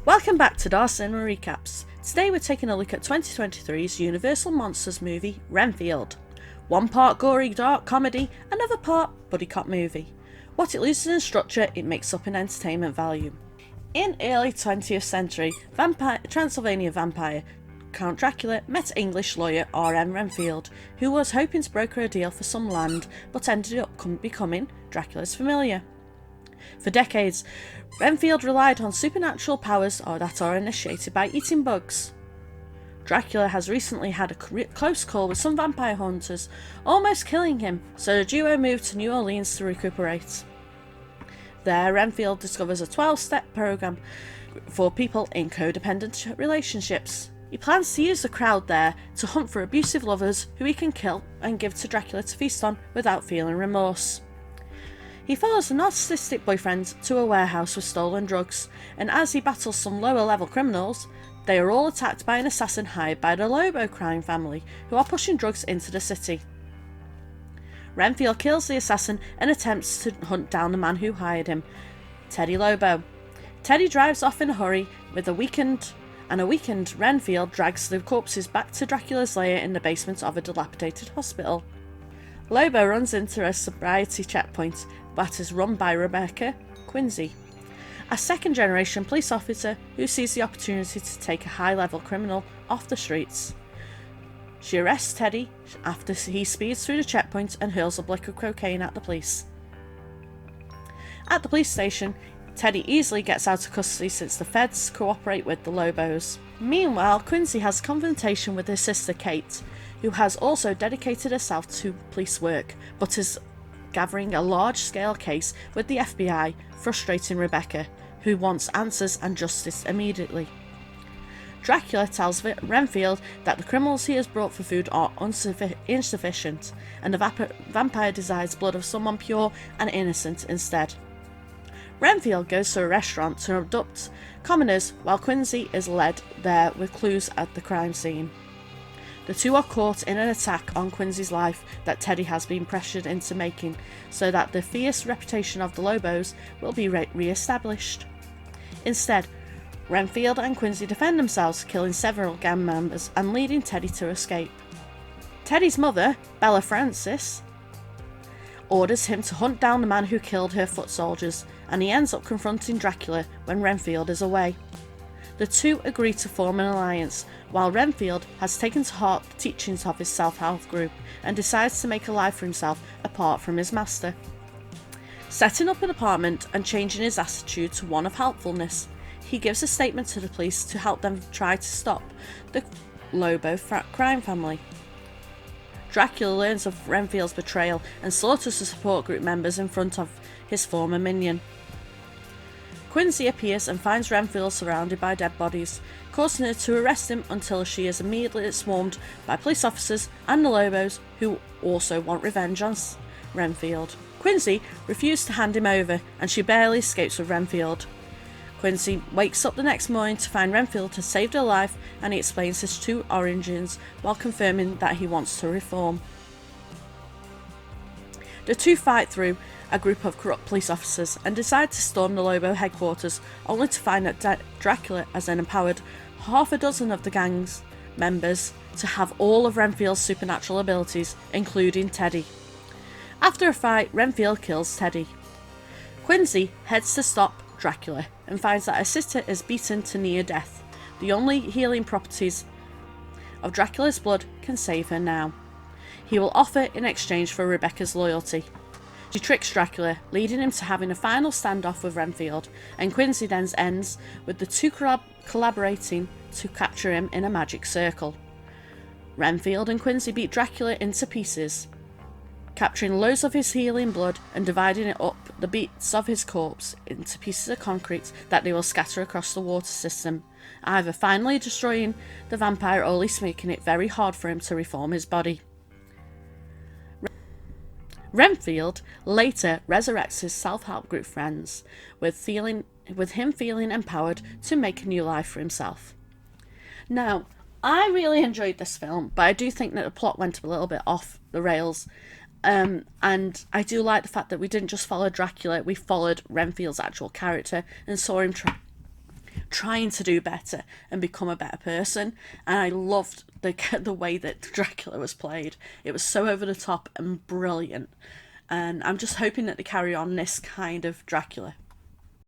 Welcome back to Dar Cinema Recaps. Today we're taking a look at 2023's Universal Monsters movie, Renfield. One part gory dark comedy, another part buddy cop movie. What it loses in structure, it makes up in entertainment value. In early 20th century, Transylvania vampire Count Dracula met English lawyer R.M. Renfield, who was hoping to broker a deal for some land, but ended up becoming Dracula's familiar. For decades, Renfield relied on supernatural powers that are initiated by eating bugs. Dracula has recently had a close call with some vampire hunters, almost killing him, so the duo moved to New Orleans to recuperate. There, Renfield discovers a 12-step program for people in codependent relationships. He plans to use the crowd there to hunt for abusive lovers who he can kill and give to Dracula to feast on without feeling remorse. He follows a narcissistic boyfriend to a warehouse with stolen drugs, and as he battles some lower-level criminals, they are all attacked by an assassin hired by the Lobo crime family, who are pushing drugs into the city. Renfield kills the assassin and attempts to hunt down the man who hired him, Teddy Lobo. Teddy drives off in a hurry with a weakened Renfield drags the corpses back to Dracula's lair in the basement of a dilapidated hospital. Lobo runs into a sobriety checkpoint that is run by Rebecca Quincy, a second-generation police officer who sees the opportunity to take a high-level criminal off the streets. She arrests Teddy after he speeds through the checkpoint and hurls a blick of cocaine at the police. At the police station, Teddy easily gets out of custody since the feds cooperate with the Lobos. Meanwhile, Quincy has a confrontation with his sister Kate, who has also dedicated herself to police work, but is gathering a large-scale case with the FBI, frustrating Rebecca, who wants answers and justice immediately. Dracula tells Renfield that the criminals he has brought for food are insufficient, and the vampire desires blood of someone pure and innocent instead. Renfield goes to a restaurant to abduct commoners while Quincy is led there with clues at the crime scene. The two are caught in an attack on Quincy's life that Teddy has been pressured into making, so that the fierce reputation of the Lobos will be re-established. Instead, Renfield and Quincy defend themselves, killing several gang members and leading Teddy to escape. Teddy's mother, Bella Francis, orders him to hunt down the man who killed her foot soldiers, and he ends up confronting Dracula when Renfield is away. The two agree to form an alliance, while Renfield has taken to heart the teachings of his self-help group and decides to make a life for himself apart from his master. Setting up an apartment and changing his attitude to one of helpfulness, he gives a statement to the police to help them try to stop the Lobo crime family. Dracula learns of Renfield's betrayal and slaughters the support group members in front of his former minion. Quincy appears and finds Renfield surrounded by dead bodies, causing her to arrest him until she is immediately swarmed by police officers and the Lobos, who also want revenge on Renfield. Quincy refuses to hand him over, and she barely escapes with Renfield. Quincy wakes up the next morning to find Renfield has saved her life, and he explains his true origins while confirming that he wants to reform. The two fight through a group of corrupt police officers and decide to storm the Lobo headquarters, only to find that Dracula has then empowered half a dozen of the gang's members to have all of Renfield's supernatural abilities, including Teddy. After a fight, Renfield kills Teddy. Quincy heads to stop Dracula and finds that her sister is beaten to near death. The only healing properties of Dracula's blood can save her now. He will offer in exchange for Rebecca's loyalty. She tricks Dracula, leading him to having a final standoff with Renfield, and Quincy then ends with the two collaborating to capture him in a magic circle. Renfield and Quincy beat Dracula into pieces, capturing loads of his healing blood and dividing it up the bits of his corpse into pieces of concrete that they will scatter across the water system, either finally destroying the vampire or at least making it very hard for him to reform his body. Renfield later resurrects his self-help group friends, with him feeling empowered to make a new life for himself. Now, I really enjoyed this film, but I do think that the plot went a little bit off the rails. And I do like the fact that we didn't just follow Dracula, we followed Renfield's actual character and saw him trying to do better and become a better person. And I loved the way that Dracula was played. It was so over the top and brilliant. And I'm just hoping that they carry on this kind of Dracula